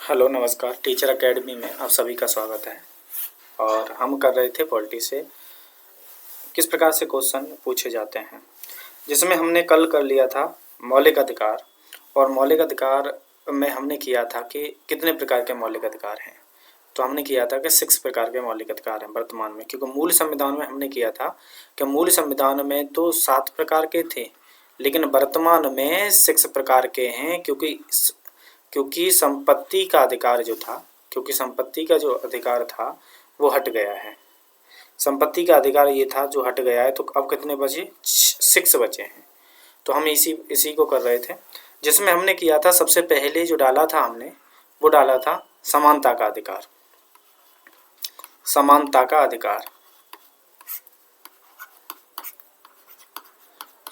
Hello नमस्कार। Teacher academy में आप सभी का स्वागत है। और हम कर रहे थे पॉलिटी से किस प्रकार से क्वेश्चन पूछे जाते हैं, जिसमें हमने कल कर लिया था मौलिक अधिकार। और मौलिक अधिकार में हमने किया था कि कितने प्रकार के मौलिक अधिकार हैं। तो हमने किया था कि 6 प्रकार के मौलिक अधिकार हैं वर्तमान में, क्योंकि मूल संविधान में हमने किया था कि मूल संविधान में तो 7 प्रकार के थे, लेकिन वर्तमान में 6 प्रकार के हैं। क्योंकि संपत्ति का अधिकार जो था, क्योंकि संपत्ति का जो अधिकार था वो हट गया है। संपत्ति का अधिकार ये था जो हट गया है, तो अब कितने बचे? 6 बचे हैं। तो हम इसी को कर रहे थे, जिसमें हमने किया था सबसे पहले जो डाला था हमने, वो डाला था समानता का अधिकार। समानता का अधिकार,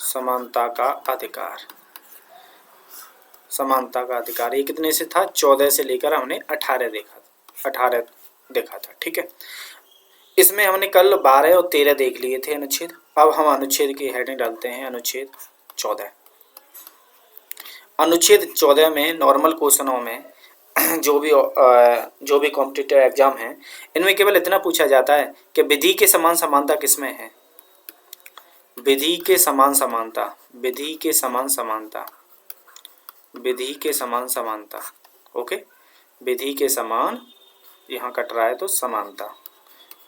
समानता का अधिकार, समानता का अधिकार ये कितने से था? 14 से लेकर हमने 18 देखा था। ठीक है, इसमें हमने कल 12 और 13 देख लिए थे अनुच्छेद। अब हम अनुच्छेद की हेडिंग डालते हैं अनुच्छेद 14। अनुच्छेद 14 में नॉर्मल क्वेश्चनों में जो भी कॉम्पिटिटिव एग्जाम है, इनमें केवल इतना पूछा जाता है कि विधि के समान समानता किसमें है। विधि के समान समानता, विधि के समान समानता, विधि के समान समानता। ओके, विधि के समान, यहाँ कट रहा है तो समानता,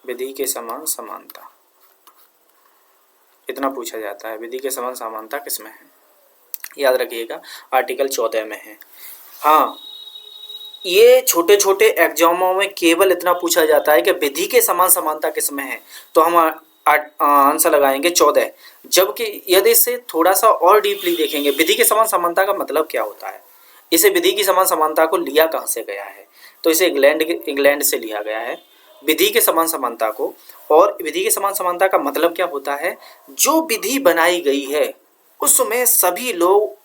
विधि के समान समानता, इतना पूछा जाता है। विधि के समान समानता किसमें है, याद रखिएगा आर्टिकल 14 में है। हाँ, ये छोटे छोटे एग्जामों में केवल इतना पूछा जाता है कि विधि के समान समानता किसमें है, तो हम आंसर लगाएंगे 14। जबकि यदि इसे थोड़ा सा और डीपली देखेंगे, विधि के समान समानता का मतलब क्या होता है, इसे विधि की समान समानता को लिया कहाँ से गया है, तो इसे इंग्लैंड से लिया गया है विधि के समान समानता को। और विधि के समान समानता का मतलब क्या होता है, जो विधि बनाई गई है उसमें सभी लोग,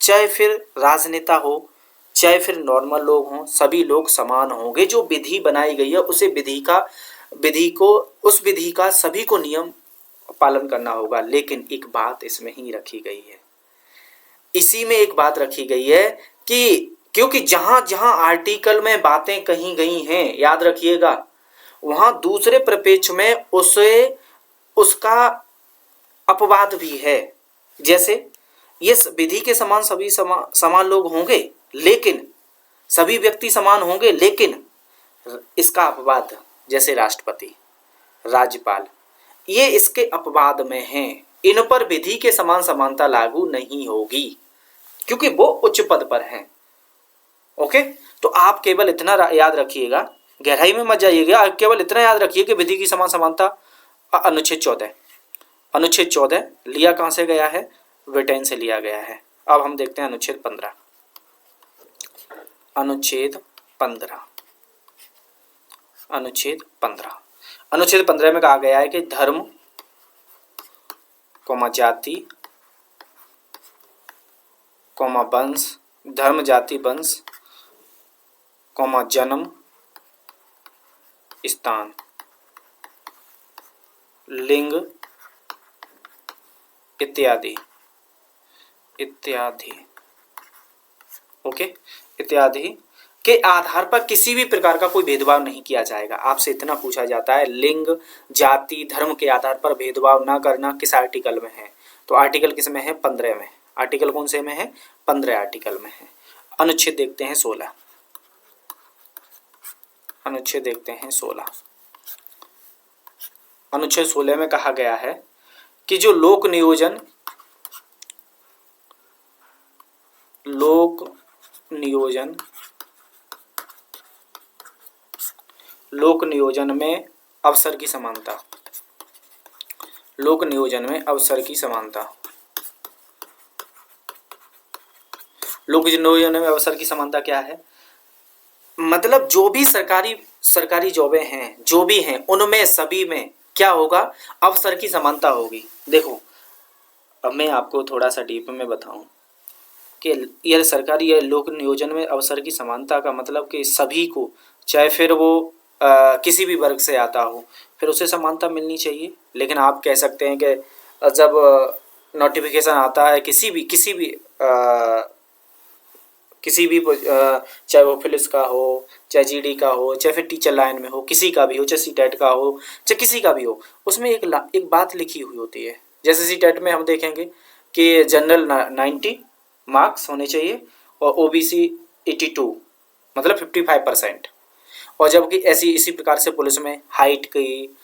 चाहे फिर राजनेता हो चाहे फिर नॉर्मल लोग हों, सभी लोग समान होंगे। जो विधि बनाई गई है उस विधि का सभी को नियम पालन करना होगा। लेकिन एक बात इसमें ही रखी गई है, इसी में एक बात रखी गई है कि क्योंकि जहां जहां आर्टिकल में बातें कही गई हैं, याद रखिएगा, वहां दूसरे परिप्रेक्ष्य में उसका अपवाद भी है। जैसे ये विधि के समान सभी समान लोग होंगे, लेकिन सभी व्यक्ति समान होंगे, लेकिन इसका अपवाद जैसे राष्ट्रपति, राज्यपाल, ये इसके अपवाद में हैं। इन पर विधि के समान समानता लागू नहीं होगी क्योंकि वो उच्च पद पर हैं। ओके, तो आप केवल इतना याद रखिएगा, गहराई में मत जाइएगा, केवल इतना याद रखिए कि विधि की समान समानता अनुच्छेद 14, अनुच्छेद 14 लिया कहां से गया है? ब्रिटेन से लिया गया है। अब हम देखते हैं अनुच्छेद 15। अनुच्छेद 15, अनुच्छेद 15, अनुच्छेद 15 में कहा गया है कि धर्म, जाति, वंश, धर्म जाति वंश, जन्म स्थान, लिंग इत्यादि इत्यादि, ओके, इत्यादि के आधार पर किसी भी प्रकार का कोई भेदभाव नहीं किया जाएगा। आपसे इतना पूछा जाता है, लिंग जाति धर्म के आधार पर भेदभाव ना करना किस आर्टिकल में है, तो आर्टिकल किस में है? 15 में। आर्टिकल कौन से में है? 15 आर्टिकल में है। अनुच्छेद देखते हैं 16। अनुच्छेद देखते हैं 16। अनुच्छेद 16 में कहा गया है कि जो लोक नियोजन में अवसर की समानता, लोक नियोजन में अवसर की समानता, लोक नियोजन में अवसर की समानता क्या है? मतलब जो भी सरकारी जॉबें हैं, जो भी हैं, उनमें सभी में क्या होगा? अवसर की समानता होगी। देखो, अब मैं आपको थोड़ा सा डीप में बताऊं कि यह सरकारी या लोक नियोजन में अवसर की समानता का मतलब कि सभी को, चाहे फिर वो किसी भी वर्ग से आता हो, फिर उसे समानता मिलनी चाहिए। लेकिन आप कह सकते हैं कि जब नोटिफिकेशन आता है किसी भी किसी भी चाहे वो पुलिस का हो, चाहे जीडी का हो, चाहे फिर टीचर लाइन में हो, किसी का भी हो, चाहे सीटेट का हो, चाहे किसी का भी हो, उसमें एक बात लिखी हुई होती है। जैसे सीटेट में हम देखेंगे कि जनरल 90 मार्क्स होने चाहिए और ओबीसी 82, मतलब 55%। और जबकि ऐसी इसी प्रकार से पुलिस में हाइट की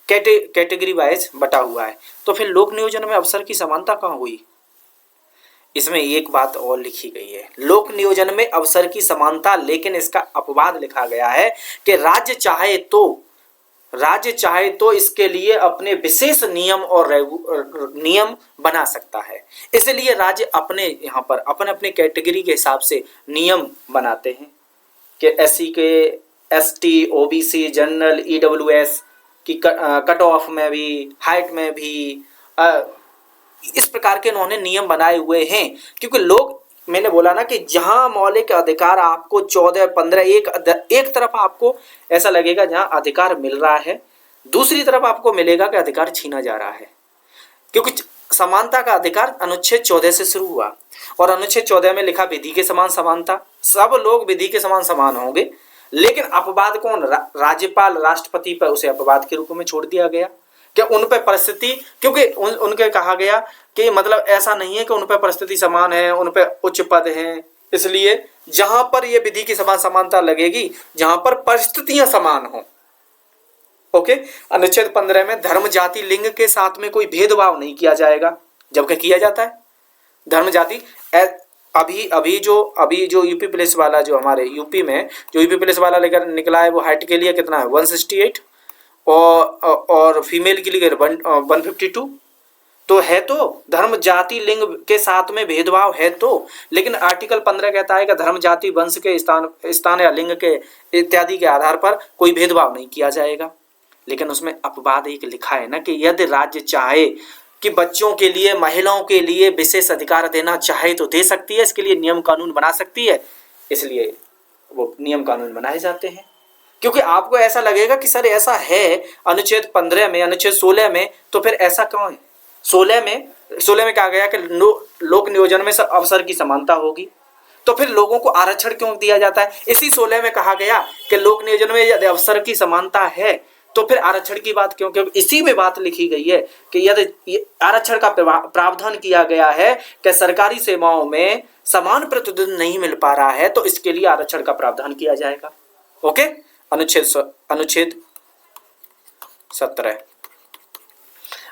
कैटेगरी वाइज बटा हुआ है। तो फिर लोक नियोजन में अवसर की समानता कहाँ हुई? इसमें एक बात और लिखी गई है, लोक नियोजन में अवसर की समानता, लेकिन इसका अपवाद लिखा गया है कि राज्य चाहे तो इसके लिए अपने विशेष नियम और नियम बना सकता है। इसलिए राज्य अपने यहाँ पर अपने अपने कैटेगरी के हिसाब से नियम बनाते हैं कि एससी के, एसटी, ओबीसी, जनरल, ईडब्ल्यूएस की कट ऑफ में भी, हाइट में भी इस प्रकार के उन्होंने नियम बनाए हुए हैं। क्योंकि लोग, मैंने बोला ना कि जहां मौलिक अधिकार आपको 14, 15, एक तरफ आपको ऐसा लगेगा जहां अधिकार मिल रहा है, दूसरी तरफ आपको मिलेगा कि अधिकार छीना जा रहा है। क्योंकि समानता का अधिकार अनुच्छेद 14 से शुरू हुआ और अनुच्छेद 14 में लिखा विधि के समान समानता, सब लोग विधि के समान समान होंगे। लेकिन अपवाद कौन? राज्यपाल, राष्ट्रपति पर उसे अपवाद के रूप में छोड़ दिया गया कि उन पर परिस्थिति, क्योंकि उनके कहा गया कि मतलब ऐसा नहीं है कि उन पर परिस्थिति समान है, उन पर उच्च पद है, इसलिए जहां पर यह विधि की समान समानता लगेगी जहां पर परिस्थितियां समान हो। ओके, अनुच्छेद 15 में धर्म, जाति, लिंग के साथ में कोई भेदभाव नहीं किया जाएगा, जबकि किया जाता है। धर्म, जाति, अभी जो यूपी पुलिस वाला, जो हमारे यूपी में जो यूपी पुलिस वाला लेकर निकला है, वो हाइट के लिए कितना है? 168 और फीमेल के लिए 152। तो है तो धर्म, जाति, लिंग के साथ में भेदभाव है तो, लेकिन आर्टिकल 15 कहता है कि धर्म, जाति, वंश के स्थान या लिंग के इत्यादि के आधार पर कोई भेदभाव नहीं किया जाएगा। लेकिन उसमें अपवाद एक लिखा है ना कि यदि राज्य चाहे कि बच्चों के लिए, महिलाओं के लिए विशेष अधिकार देना चाहे तो दे सकती है, इसके लिए नियम कानून बना सकती है। इसलिए वो नियम कानून बनाए जाते हैं। क्योंकि आपको ऐसा लगेगा कि सर ऐसा है अनुच्छेद 15 में, अनुच्छेद 16 में, तो फिर ऐसा क्यों है? 16 में कहा गया कि लोक नियोजन में सब अवसर की समानता होगी, तो फिर लोगों को आरक्षण क्यों दिया जाता है? इसी 16 में कहा गया कि लोक नियोजन में यदि अवसर की समानता है तो फिर आरक्षण की बात क्यों? क्योंकि इसी में बात लिखी गई है कि यदि आरक्षण का प्रावधान किया गया है कि सरकारी सेवाओं में समान प्रतिनिधित्व नहीं मिल पा रहा है, तो इसके लिए आरक्षण का प्रावधान किया जाएगा। ओके, अनुच्छेद 17,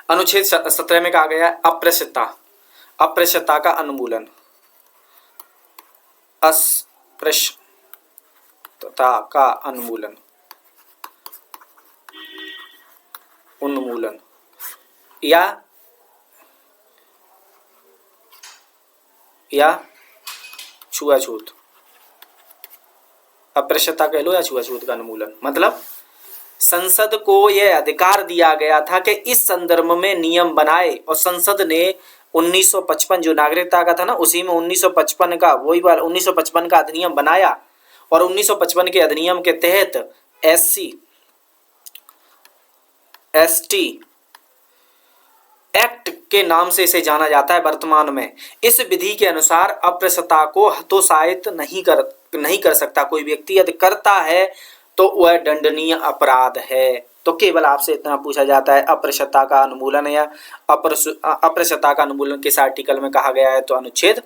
अनुच्छेद 17 में कहा गया अप्रशस्यता का उन्मूलन, अस्पृश्यता का उन्मूलन या छुआछूत, अप्रशस्यता कह लो या छुआछूत का उन्मूलन। मतलब संसद को यह अधिकार दिया गया था कि इस संदर्भ में नियम बनाए, और संसद ने 1955 जो नागरिकता का था ना, उसी में 1955 का वही बार 1955 का अधिनियम बनाया, और 1955 के अधिनियम के तहत SC ST एक्ट के नाम से इसे जाना जाता है वर्तमान में। इस विधि के अनुसार अप्रशस्यता को हतोत्साहित नहीं कर सकता कोई व्यक्ति, यदि करता है तो वह दंडनीय अपराध है। तो केवल आपसे इतना पूछा जाता है अप्रशस्यता का उन्मूलन या अप्रशस्यता का उन्मूलन किस आर्टिकल में कहा गया है? तो अनुच्छेद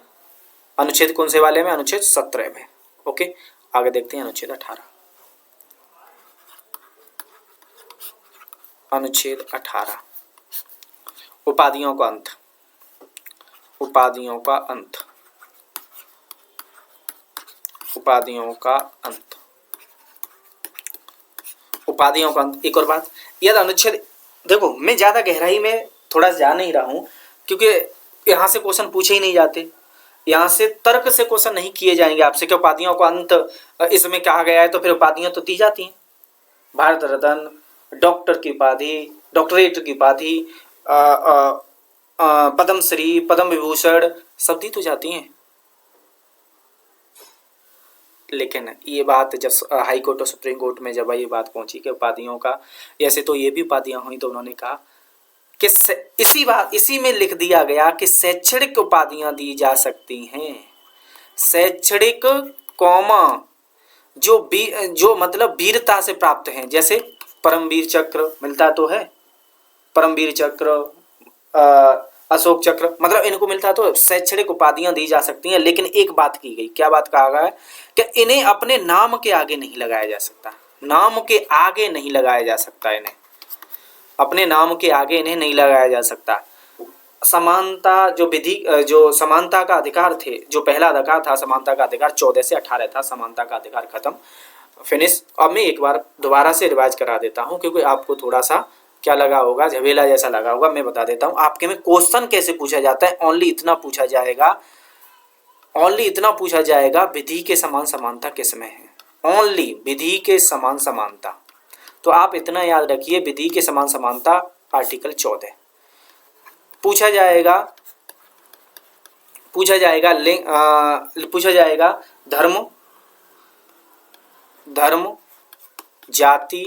कौन से वाले में? अनुच्छेद 17 में। ओके, आगे देखते हैं अनुच्छेद 18। अनुच्छेद 18 उपाधियों का अंत। उपाधियों का अंत एक और बात, यदि अनुच्छेद, देखो मैं ज्यादा गहराई में थोड़ा जा नहीं रहा हूं, क्योंकि यहां से क्वेश्चन पूछे ही नहीं जाते, यहाँ से तर्क से क्वेश्चन नहीं किए जाएंगे आपसे कि उपाधियों का अंत इसमें कहा गया है, तो फिर उपाधियां तो दी जाती हैं। भारत रत्न, डॉक्टर की उपाधि, डॉक्टरेट की उपाधि, पद्मश्री, पद्म विभूषण सब दी तो जाती हैं। लेकिन ये बात जब हाई कोर्ट और सुप्रीम कोर्ट में जब ये बात पहुंची कि उपाधियों का, ऐसे तो ये भी उपाधियां हुई, तो उन्होंने कहा कि इसी में लिख दिया गया कि शैक्षणिक उपाधियां दी जा सकती हैं। शैक्षणिक कौमा जो मतलब वीरता से प्राप्त हैं, जैसे परमवीर चक्र मिलता तो है, परमवीर चक्र, अशोक चक्र, मतलब इनको मिलता तो शैक्षणिक उपाधियां दी जा सकती हैं। लेकिन एक बात की गई, क्या बात कहा गया है कि इन्हें अपने नाम के आगे नहीं लगाया जा सकता, नाम के आगे नहीं लगाया जा सकता, इन्हें अपने नाम के आगे इन्हें नहीं लगाया जा सकता। समानता जो विधि, जो समानता का अधिकार थे, जो पहला अधिकार था समानता का अधिकार 14 से 18 था, समानता का अधिकार खत्म, फिनिश। अब मैं एक बार दोबारा से रिवाइज करा देता हूँ, क्योंकि आपको थोड़ा सा क्या लगा होगा, झमेला जैसा लगा होगा। मैं बता देता हूँ आपके में क्वेश्चन कैसे पूछा जाता है। ओनली इतना पूछा जाएगा, ओनली इतना पूछा जाएगा, विधि के समान समानता किसमें है, ओनली विधि के समान समानता। तो आप इतना याद रखिए, विधि के समान समानता आर्टिकल 14 पूछा जाएगा, पूछा जाएगा लिंग, पूछा जाएगा धर्म, धर्म, जाति,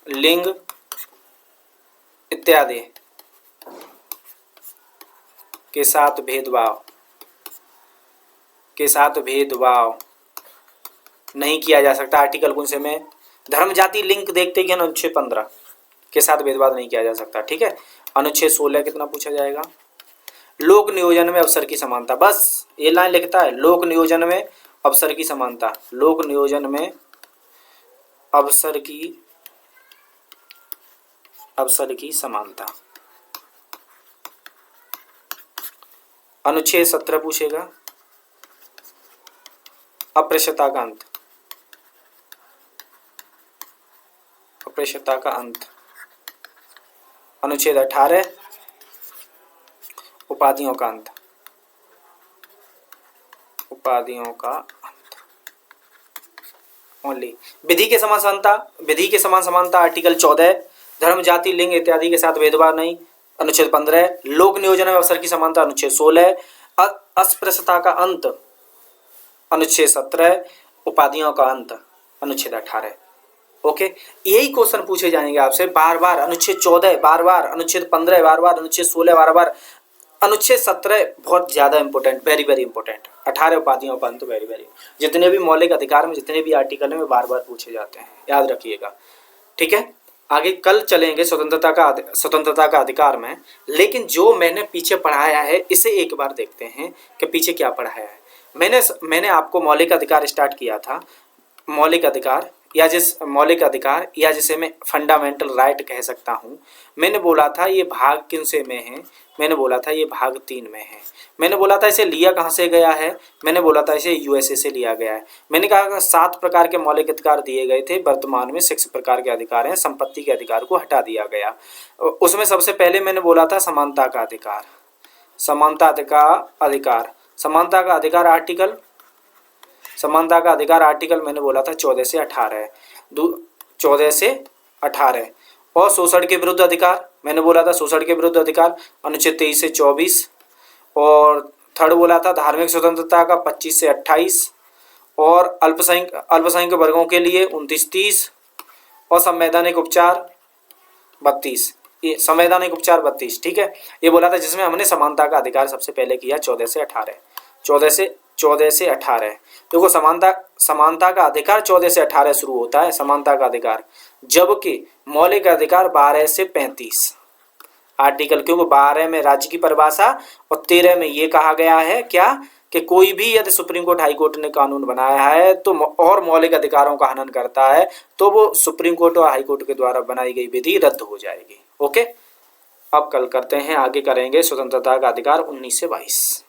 लिंग इत्यादि के साथ भेदभाव, के साथ भेदभाव नहीं किया जा सकता। आर्टिकल कौन से में, धर्म, जाति, लिंग देखते हैं अनुच्छेद 15 के साथ भेदभाव नहीं किया जा सकता, ठीक है। अनुच्छेद 16 कितना पूछा जाएगा, लोक नियोजन में अवसर की समानता, बस ये लाइन लिखता है, लोक नियोजन में अवसर की समानता, लोक नियोजन में अवसर की समानता। अनुच्छेद 17 पूछेगा, अप्रशता का अंत, अप्रशता का अंत। अनुच्छेद 18 उपाधियों का अंत, उपाधियों का अंत। ओनली विधि के समान समानता, विधि के समान समानता आर्टिकल 14, धर्म, जाति, लिंग इत्यादि के साथ भेदभाव नहीं अनुच्छेद 15, लोक नियोजन में अवसर की समानता अनुच्छेद 16, अस्पृश्यता का अंत अनुच्छेद 17, उपाधियों का अंत अनुच्छेद 18। ओके, यही क्वेश्चन पूछे जाएंगे आपसे बार बार। अनुच्छेद 14 बार बार, अनुच्छेद 15 बार बार, अनुच्छेद 16 बार बार, अनुच्छेद 17 बहुत ज्यादा इंपॉर्टेंट, वेरी वेरी इंपॉर्टेंट, 18 उपाधियों का अंत वेरी वेरी, जितने भी मौलिक अधिकार में जितने भी आर्टिकल में बार बार पूछे जाते हैं, याद रखिएगा, ठीक है। आगे कल चलेंगे स्वतंत्रता का अधिकार में, लेकिन जो मैंने पीछे पढ़ाया है इसे एक बार देखते हैं कि पीछे क्या पढ़ाया है। मैंने आपको मौलिक अधिकार स्टार्ट किया था, मौलिक अधिकार या जिसे मैं फंडामेंटल राइट कह सकता हूँ। मैंने बोला था ये भाग किन से में है, मैंने बोला था ये भाग 3 में है। मैंने बोला था इसे लिया कहाँ से गया है, मैंने बोला था इसे यूएसए से लिया गया है। मैंने कहा 7 प्रकार के मौलिक अधिकार दिए गए थे, वर्तमान में 6 प्रकार के अधिकार हैं, संपत्ति के अधिकार को हटा दिया गया। उसमें सबसे पहले मैंने बोला था समानता का अधिकार, समानता का अधिकार, समानता का अधिकार आर्टिकल, समानता का अधिकार आर्टिकल मैंने बोला था 14 से 18, 14 से 18। और शोषण के विरुद्ध अधिकार मैंने बोला था, शोषण के विरुद्ध अधिकार अनुच्छेद 23 से 24। और थर्ड बोला था धार्मिक स्वतंत्रता का 25 से 28। और अल्पसंख्यक वर्गों के लिए 29-30। और संवैधानिक उपचार 32, ये संवैधानिक उपचार 32, ठीक है। ये बोला था जिसमें हमने समानता का अधिकार सबसे पहले किया 14 से 18, 14 से 18। देखो समानता का अधिकार 14 से 18 शुरू होता है, समानता का अधिकार, जबकि मौलिक अधिकार 12 से 35 आर्टिकल, क्योंकि 12 में राज्य की परिभाषा और 13 में ये कहा गया है क्या कि कोई भी यदि सुप्रीम कोर्ट हाई कोर्ट ने कानून बनाया है तो और मौलिक अधिकारों का हनन करता है तो वो सुप्रीम कोर्ट और हाई कोर्ट के द्वारा बनाई गई विधि रद्द हो जाएगी। ओके, अब कल करते हैं, आगे करेंगे स्वतंत्रता का अधिकार 19 से 22।